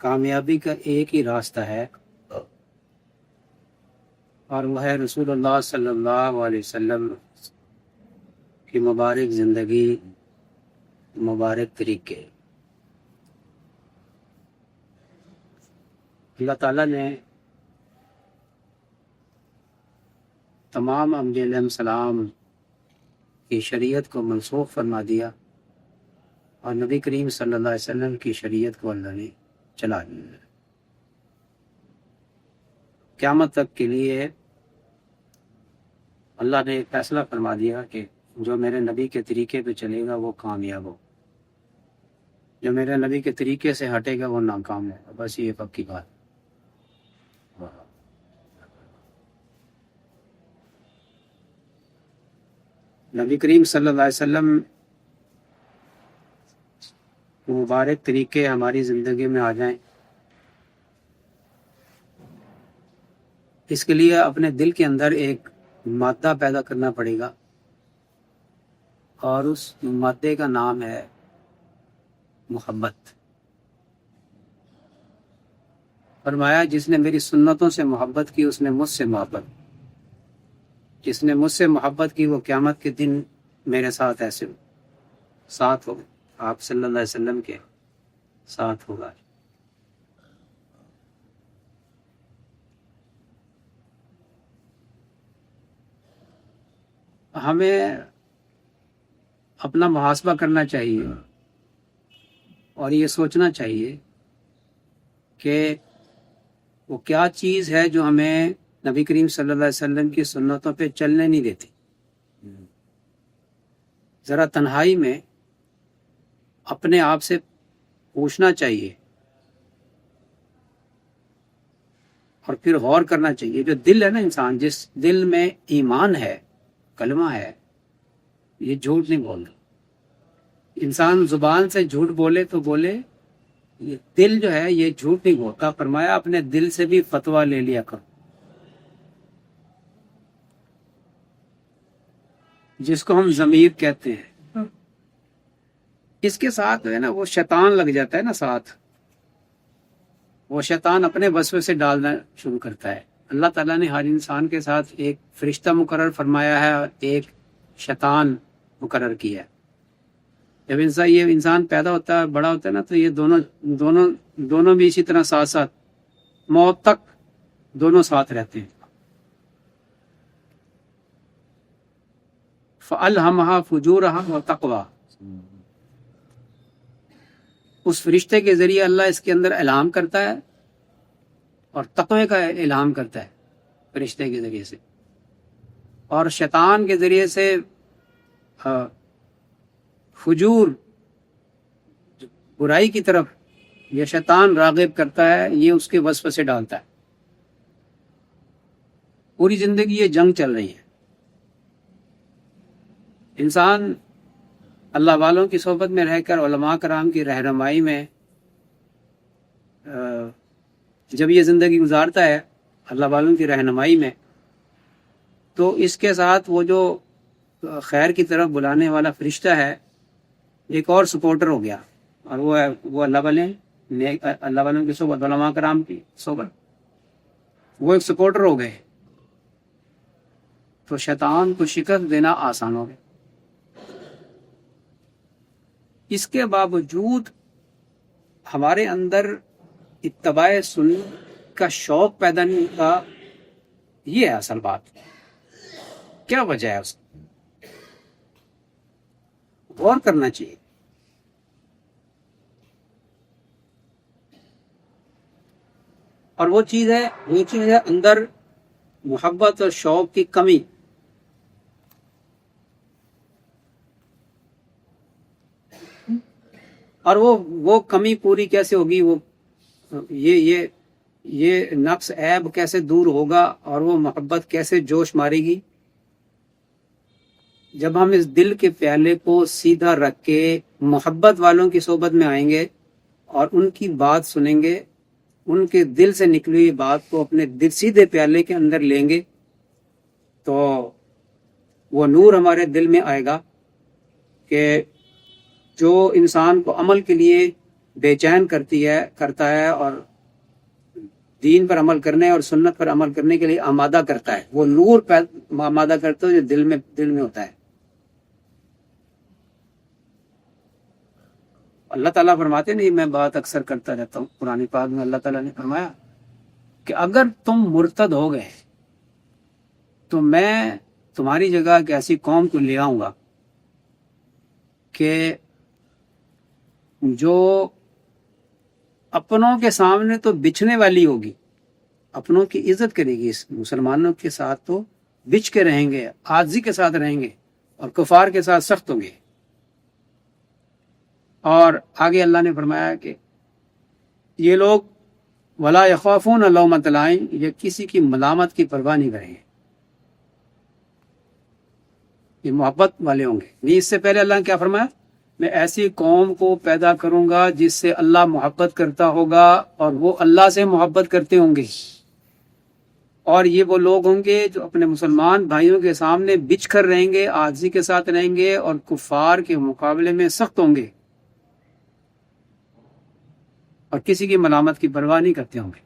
کامیابی کا ایک ہی راستہ ہے اور وہ ہے رسول اللہ صلی اللہ علیہ وسلم کی مبارک زندگی، مبارک طریقے۔ اللہ تعالیٰ نے تمام انبیاء علیہ السلام کی شریعت کو منسوخ فرما دیا اور نبی کریم صلی اللہ علیہ وسلم کی شریعت کو اللہ نے چلا دیا۔ قیامت تک کے لیے اللہ نے ایک فیصلہ فرما دیا کہ جو میرے نبی کے طریقے پہ چلے گا وہ کامیاب ہو، جو میرے نبی کے طریقے سے ہٹے گا وہ ناکام ہوگا۔ بس یہ پکی بات۔ نبی کریم صلی اللہ علیہ وسلم مبارک طریقے ہماری زندگی میں آ جائیں، اس کے لیے اپنے دل کے اندر ایک مادہ پیدا کرنا پڑے گا اور اس مادے کا نام ہے محبت۔ فرمایا جس نے میری سنتوں سے محبت کی اس نے مجھ سے محبت، جس نے مجھ سے محبت کی وہ قیامت کے دن میرے ساتھ ایسے ساتھ ہوگا، آپ صلی اللہ علیہ وسلم کے ساتھ ہوگا۔ ہمیں اپنا محاسبہ کرنا چاہیے اور یہ سوچنا چاہیے کہ وہ کیا چیز ہے جو ہمیں نبی کریم صلی اللہ علیہ وسلم کی سنتوں پہ چلنے نہیں دیتی۔ ذرا تنہائی میں اپنے آپ سے پوچھنا چاہیے اور پھر غور کرنا چاہیے۔ جو دل ہے نا انسان، جس دل میں ایمان ہے، کلمہ ہے، یہ جھوٹ نہیں بولتا۔ انسان زبان سے جھوٹ بولے تو بولے، یہ دل جو ہے یہ جھوٹ نہیں بولتا۔ فرمایا اپنے دل سے بھی فتویٰ لے لیا کرو، جس کو ہم ضمیر کہتے ہیں۔ اس کے ساتھ جو ہے نا وہ شیطان لگ جاتا ہے نا ساتھ، وہ شیطان اپنے وسوسے سے ڈالنا شروع کرتا ہے۔ اللہ تعالیٰ نے ہر انسان کے ساتھ ایک فرشتہ مقرر فرمایا ہے اور ایک شیطان مقرر کیا ہے۔ جب یہ انسان پیدا ہوتا ہے، بڑا ہوتا ہے نا، تو یہ دونوں بھی اسی طرح ساتھ ساتھ موت تک دونوں ساتھ رہتے ہیں۔ فَأَلْهَمَهَا فُجُورَهَا وَتَقْوَىٰ، اس فرشتے کے ذریعے اللہ اس کے اندر الہام کرتا ہے اور تقوی کا الہام کرتا ہے فرشتے کے ذریعے سے، اور شیطان کے ذریعے سے فجور، برائی کی طرف یہ شیطان راغب کرتا ہے، یہ اس کے وسوسے سے ڈالتا ہے۔ پوری زندگی یہ جنگ چل رہی ہے۔ انسان اللہ والوں کی صحبت میں رہ کر، علماء کرام کی رہنمائی میں جب یہ زندگی گزارتا ہے اللہ والوں کی رہنمائی میں، تو اس کے ساتھ وہ جو خیر کی طرف بلانے والا فرشتہ ہے ایک اور سپورٹر ہو گیا، اور وہ اللہ والوں کی صحبت، علماء کرام کی صحبت، وہ ایک سپورٹر ہو گئے، تو شیطان کو شکست دینا آسان ہو گیا۔ اس کے باوجود ہمارے اندر اتباع سنت کا شوق پیدا نہیں ہوتا، یہ ہے اصل بات۔ کیا وجہ ہے اس کی؟ غور کرنا چاہیے۔ اور وہ چیز ہے اندر محبت اور شوق کی کمی۔ اور وہ کمی پوری کیسے ہوگی، وہ یہ نقص عیب کیسے دور ہوگا، اور وہ محبت کیسے جوش مارے گی؟ جب ہم اس دل کے پیالے کو سیدھا رکھ کے محبت والوں کی صحبت میں آئیں گے اور ان کی بات سنیں گے، ان کے دل سے نکلی ہوئی بات کو اپنے دل سیدھے پیالے کے اندر لیں گے، تو وہ نور ہمارے دل میں آئے گا کہ جو انسان کو عمل کے لیے بے چین کرتا ہے اور دین پر عمل کرنے اور سنت پر عمل کرنے کے لیے آمادہ کرتا ہے. وہ نور آمادہ کرتا ہے جو دل میں ہوتا ہے. اللہ تعالیٰ فرماتے نہیں، میں بات اکثر کرتا رہتا ہوں، قرآن پاک میں اللہ تعالیٰ نے فرمایا کہ اگر تم مرتد ہو گئے تو میں تمہاری جگہ ایک ایسی قوم کو لے آؤں گا کہ جو اپنوں کے سامنے تو بچھنے والی ہوگی، اپنوں کی عزت کرے گی، اس مسلمانوں کے ساتھ تو بچھ کے رہیں گے، عاجزی کے ساتھ رہیں گے، اور کفار کے ساتھ سخت ہوں گے. اور آگے اللہ نے فرمایا کہ یہ لوگ ولا یخافون لومۃ لائم، یہ کسی کی ملامت کی پرواہ نہیں کریں گے، یہ محبت والے ہوں گے. نہیں، اس سے پہلے اللہ نے کیا فرمایا؟ میں ایسی قوم کو پیدا کروں گا جس سے اللہ محبت کرتا ہوگا اور وہ اللہ سے محبت کرتے ہوں گے. اور یہ وہ لوگ ہوں گے جو اپنے مسلمان بھائیوں کے سامنے بچھ کر رہیں گے، عاجزی کے ساتھ رہیں گے، اور کفار کے مقابلے میں سخت ہوں گے، اور کسی کی ملامت کی پرواہ نہیں کرتے ہوں گے.